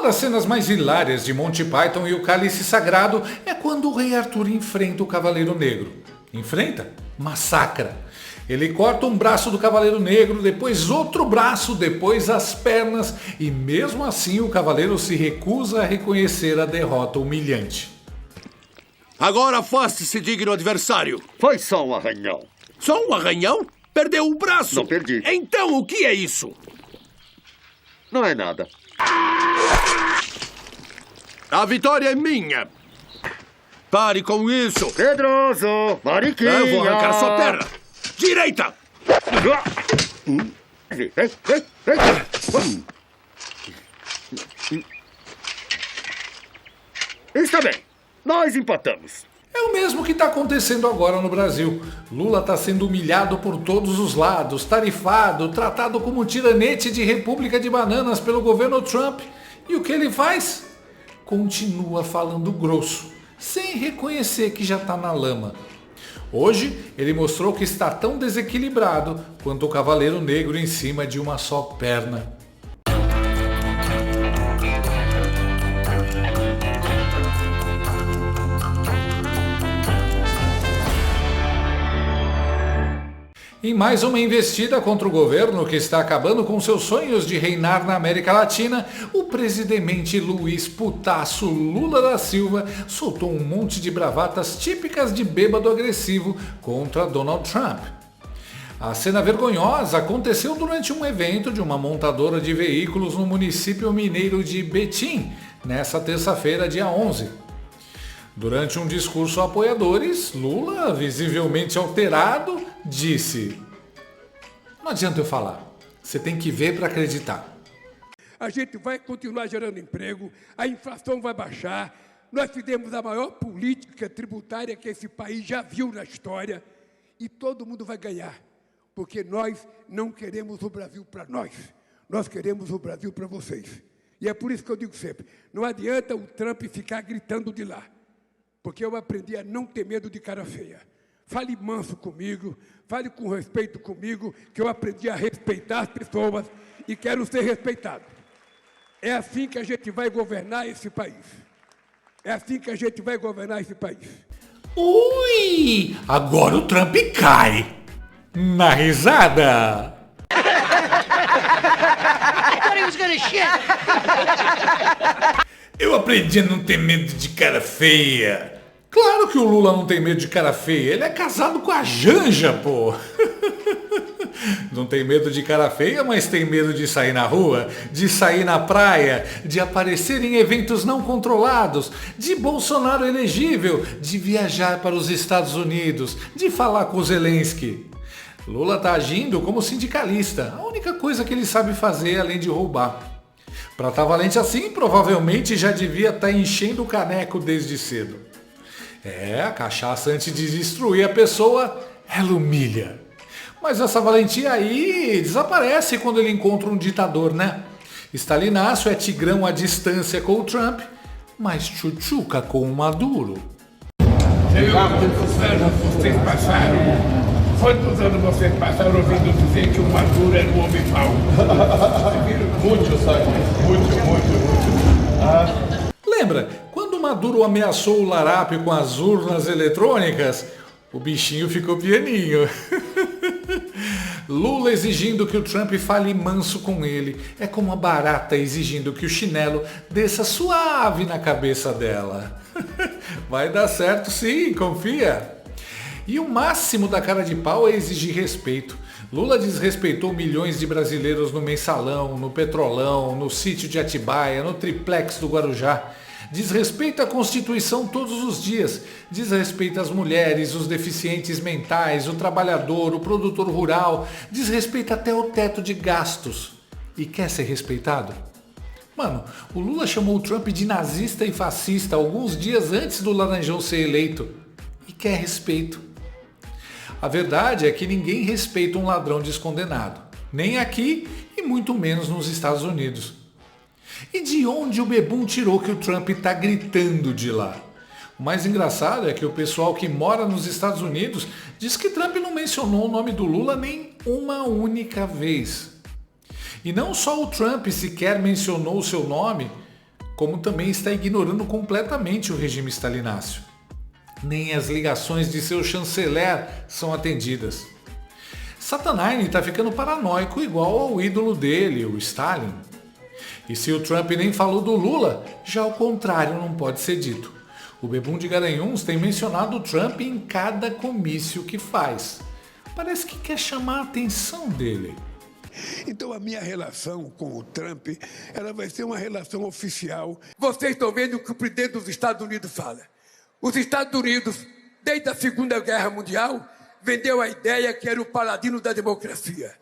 Uma das cenas mais hilárias de Monty Python e o Cálice Sagrado é quando o rei Arthur enfrenta o Cavaleiro Negro. Enfrenta? Massacra. Ele corta um braço do Cavaleiro Negro, depois outro braço, depois as pernas, e mesmo assim o Cavaleiro se recusa a reconhecer a derrota humilhante. Agora afaste-se, digno adversário. Foi só um arranhão. Só um arranhão? Perdeu o braço. Não perdi. Então o que é isso? Não é nada. A vitória é minha. Pare com isso. Pedroso, Mariquinha. Eu vou arrancar sua perna. Direita! Está bem. Nós empatamos. É o mesmo que está acontecendo agora no Brasil. Lula está sendo humilhado por todos os lados, tarifado, tratado como um tiranete de república de bananas pelo governo Trump. E o que ele faz? Continua falando grosso, sem reconhecer que já está na lama. Hoje, ele mostrou que está tão desequilibrado quanto o Cavaleiro Negro em cima de uma só perna. Em mais uma investida contra o governo que está acabando com seus sonhos de reinar na América Latina, o presidente Luiz Putaço Lula da Silva soltou um monte de bravatas típicas de bêbado agressivo contra Donald Trump. A cena vergonhosa aconteceu durante um evento de uma montadora de veículos no município mineiro de Betim, nesta terça-feira, dia 11. Durante um discurso a apoiadores, Lula, visivelmente alterado, disse: "Não adianta eu falar, você tem que ver para acreditar. A gente vai continuar gerando emprego, a inflação vai baixar, nós fizemos a maior política tributária que esse país já viu na história e todo mundo vai ganhar, porque nós não queremos o Brasil para nós queremos o Brasil para vocês. E é por isso que eu digo sempre, não adianta o Trump ficar gritando de lá, porque eu aprendi a não ter medo de cara feia. Fale manso comigo, fale com respeito comigo, que eu aprendi a respeitar as pessoas e quero ser respeitado. É assim que a gente vai governar esse país. É assim que a gente vai governar esse país. Ui! Agora o Trump cai! Na risada! Eu aprendi a não ter medo de cara feia. Claro que o Lula não tem medo de cara feia. Ele é casado com a Janja, pô. Não tem medo de cara feia, mas tem medo de sair na rua, de sair na praia, de aparecer em eventos não controlados, de Bolsonaro elegível, de viajar para os Estados Unidos, de falar com o Zelensky. Lula tá agindo como sindicalista. A única coisa que ele sabe fazer além de roubar. Para estar valente assim, provavelmente já devia estar enchendo o caneco desde cedo. A cachaça antes de destruir a pessoa, ela humilha. Mas essa valentia aí desaparece quando ele encontra um ditador, né? Stalinácio é tigrão à distância com o Trump, mas tchutchuca com o Maduro. Quantos anos vocês passaram? Quantos anos vocês passaram ouvindo dizer que o Maduro era um homem mau? Muito, sabe? Muito. Lembra, quando o Maduro ameaçou o larápio com as urnas eletrônicas, o bichinho ficou pianinho. Lula exigindo que o Trump fale manso com ele é como uma barata exigindo que o chinelo desça suave na cabeça dela. Vai dar certo sim, confia. E o máximo da cara de pau é exigir respeito. Lula desrespeitou milhões de brasileiros no Mensalão, no Petrolão, no sítio de Atibaia, no triplex do Guarujá. Desrespeita a Constituição todos os dias. Desrespeita as mulheres, os deficientes mentais, o trabalhador, o produtor rural. Desrespeita até o teto de gastos. E quer ser respeitado? Mano, o Lula chamou o Trump de nazista e fascista alguns dias antes do Laranjão ser eleito. E quer respeito. A verdade é que ninguém respeita um ladrão descondenado. Nem aqui e muito menos nos Estados Unidos. E de onde o Bebum tirou que o Trump está gritando de lá? O mais engraçado é que o pessoal que mora nos Estados Unidos diz que Trump não mencionou o nome do Lula nem uma única vez. E não só o Trump sequer mencionou o seu nome, como também está ignorando completamente o regime stalináceo. Nem as ligações de seu chanceler são atendidas. Satanine está ficando paranoico igual ao ídolo dele, o Stalin. E se o Trump nem falou do Lula, já o contrário não pode ser dito. O Bebum de Garanhuns tem mencionado o Trump em cada comício que faz. Parece que quer chamar a atenção dele. Então a minha relação com o Trump, ela vai ser uma relação oficial. Vocês estão vendo o que o presidente dos Estados Unidos fala. Os Estados Unidos, desde a Segunda Guerra Mundial, vendeu a ideia que era o paladino da democracia.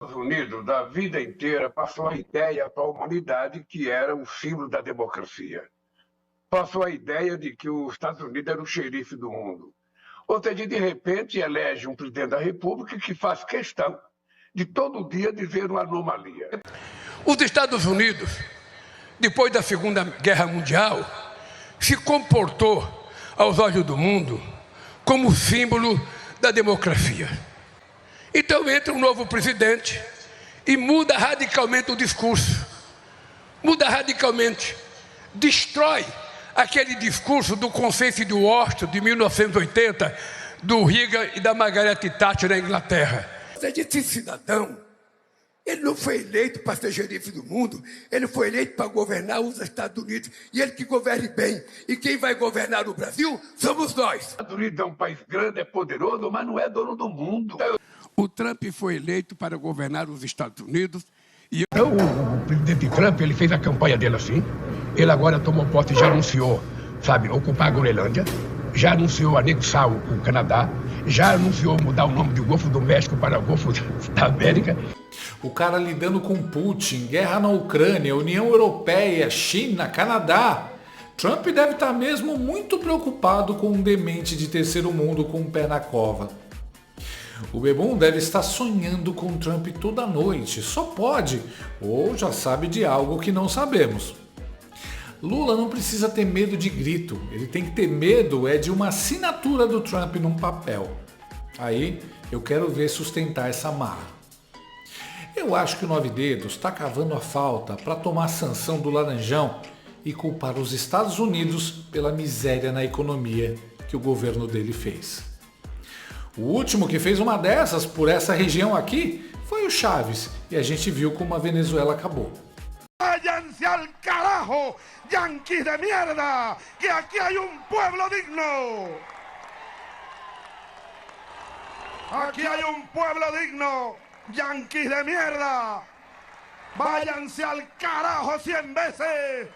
Os Estados Unidos, da vida inteira, passou a ideia para a humanidade que era um símbolo da democracia. Passou a ideia de que os Estados Unidos era o xerife do mundo. Ou seja, de repente elege um presidente da República que faz questão de todo dia dizer uma anomalia. Os Estados Unidos, depois da Segunda Guerra Mundial, se comportou aos olhos do mundo como símbolo da democracia. Então entra um novo presidente e muda radicalmente o discurso. Muda radicalmente. Destrói aquele discurso do consenso de Washington de 1980, do Reagan e da Margaret Thatcher na Inglaterra. Esse cidadão, ele não foi eleito para ser xerife do mundo, ele foi eleito para governar os Estados Unidos, e ele que governe bem. E quem vai governar o Brasil somos nós. Os Estados Unidos é um país grande, é poderoso, mas não é dono do mundo. O Trump foi eleito para governar os Estados Unidos. E então, o presidente Trump, ele fez a campanha dele assim. Ele agora tomou posse e já anunciou, sabe, ocupar a Groenlândia. Já anunciou anexar o Canadá. Já anunciou mudar o nome do Golfo do México para o Golfo da América. O cara lidando com Putin, guerra na Ucrânia, União Europeia, China, Canadá. Trump deve estar mesmo muito preocupado com um demente de terceiro mundo com um pé na cova. O Bebum deve estar sonhando com Trump toda noite, só pode, ou já sabe de algo que não sabemos. Lula não precisa ter medo de grito, ele tem que ter medo de uma assinatura do Trump num papel. Aí eu quero ver sustentar essa marra. Eu acho que o Nove Dedos está cavando a falta para tomar a sanção do Laranjão e culpar os Estados Unidos pela miséria na economia que o governo dele fez. O último que fez uma dessas por essa região aqui foi o Chaves, e a gente viu como a Venezuela acabou. ¡Váyanse al carajo, yanquis de mierda! ¡Que aquí hay un pueblo digno! ¡Aquí hay un pueblo digno, yanquis de mierda! ¡Váyanse al carajo 100 veces!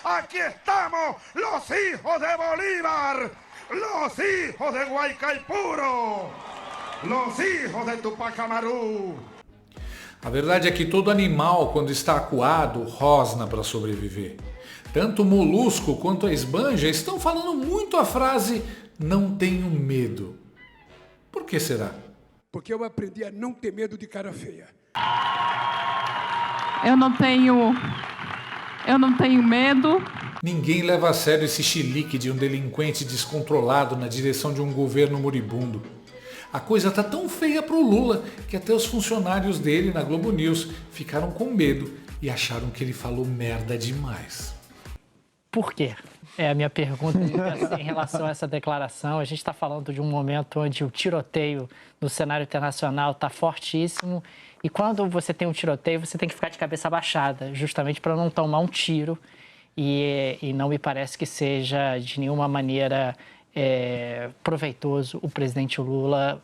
¡Aquí estamos, los hijos de Bolívar! ¡Los hijos de Guaycaipuro! ¡Los hijos de Tupac Amaru! A verdade é que todo animal, quando está acuado, rosna para sobreviver. Tanto o molusco quanto a esbanja estão falando muito a frase "não tenho medo". Por que será? Porque eu aprendi a não ter medo de cara feia. Eu não tenho medo. Ninguém leva a sério esse chilique de um delinquente descontrolado na direção de um governo moribundo. A coisa tá tão feia pro Lula que até os funcionários dele na Globo News ficaram com medo e acharam que ele falou merda demais. Por quê? É a minha pergunta em relação a essa declaração. A gente está falando de um momento onde o tiroteio no cenário internacional está fortíssimo. E quando você tem um tiroteio, você tem que ficar de cabeça baixada, justamente para não tomar um tiro. E não me parece que seja de nenhuma maneira proveitoso o presidente Lula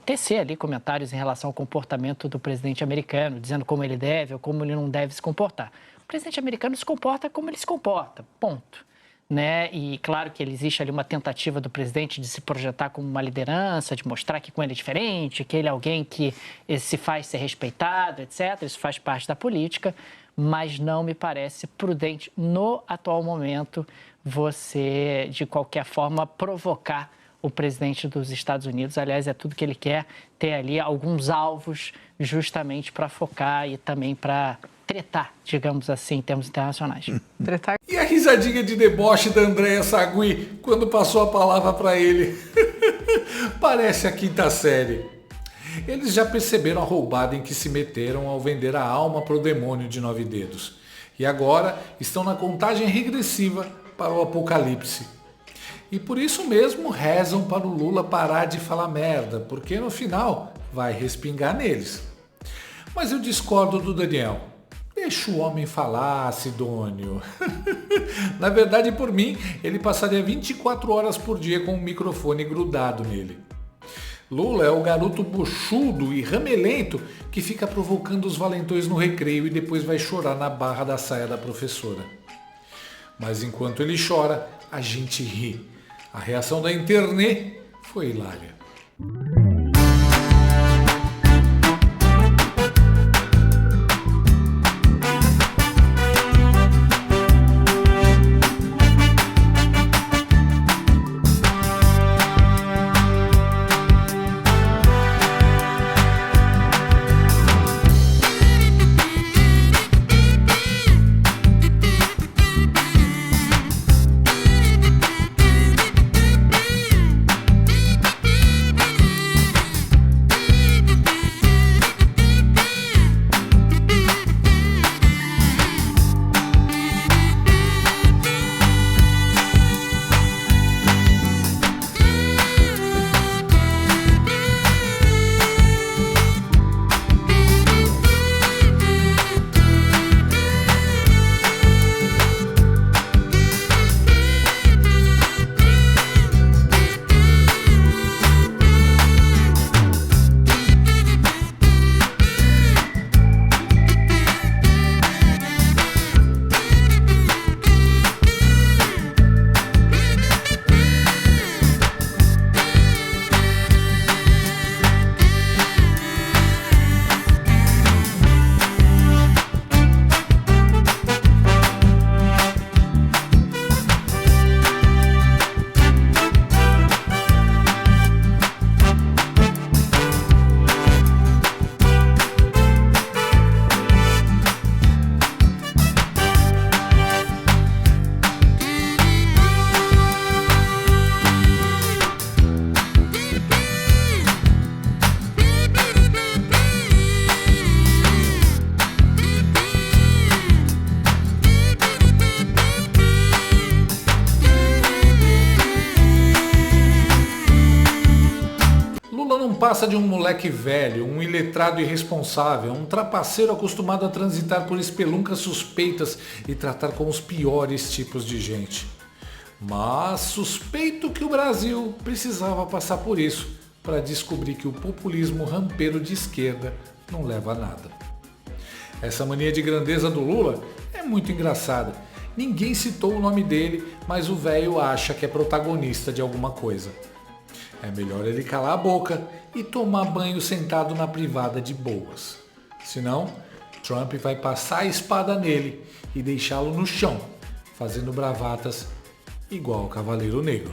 tecer ali comentários em relação ao comportamento do presidente americano, dizendo como ele deve ou como ele não deve se comportar. O presidente americano se comporta como ele se comporta, ponto. Né? E claro que existe ali uma tentativa do presidente de se projetar como uma liderança, de mostrar que com ele é diferente, que ele é alguém que se faz ser respeitado, etc. Isso faz parte da política, mas não me parece prudente no atual momento você, de qualquer forma, provocar o presidente dos Estados Unidos. Aliás, é tudo que ele quer, ter ali alguns alvos justamente para focar e também para tretar, digamos assim, em termos internacionais. Tretar. E a risadinha de deboche da Andréa Sagui quando passou a palavra para ele? Parece a quinta série. Eles já perceberam a roubada em que se meteram ao vender a alma para o demônio de 9 dedos. e agora estão na contagem regressiva para o apocalipse. E por isso mesmo rezam para o Lula parar de falar merda, porque no final vai respingar neles. Mas eu discordo do Daniel. Deixa o homem falar, Sidônio. Na verdade, por mim, ele passaria 24 horas por dia com o microfone grudado nele. Lula é o garoto bochudo e ramelento que fica provocando os valentões no recreio e depois vai chorar na barra da saia da professora. Mas enquanto ele chora, a gente ri. A reação da internet foi hilária. Passa de um moleque velho, um iletrado irresponsável, um trapaceiro acostumado a transitar por espeluncas suspeitas e tratar com os piores tipos de gente. Mas suspeito que o Brasil precisava passar por isso para descobrir que o populismo rampeiro de esquerda não leva a nada. Essa mania de grandeza do Lula é muito engraçada. Ninguém citou o nome dele, mas o velho acha que é protagonista de alguma coisa. É melhor ele calar a boca e tomar banho sentado na privada de boas. Senão, Trump vai passar a espada nele e deixá-lo no chão, fazendo bravatas igual o Cavaleiro Negro.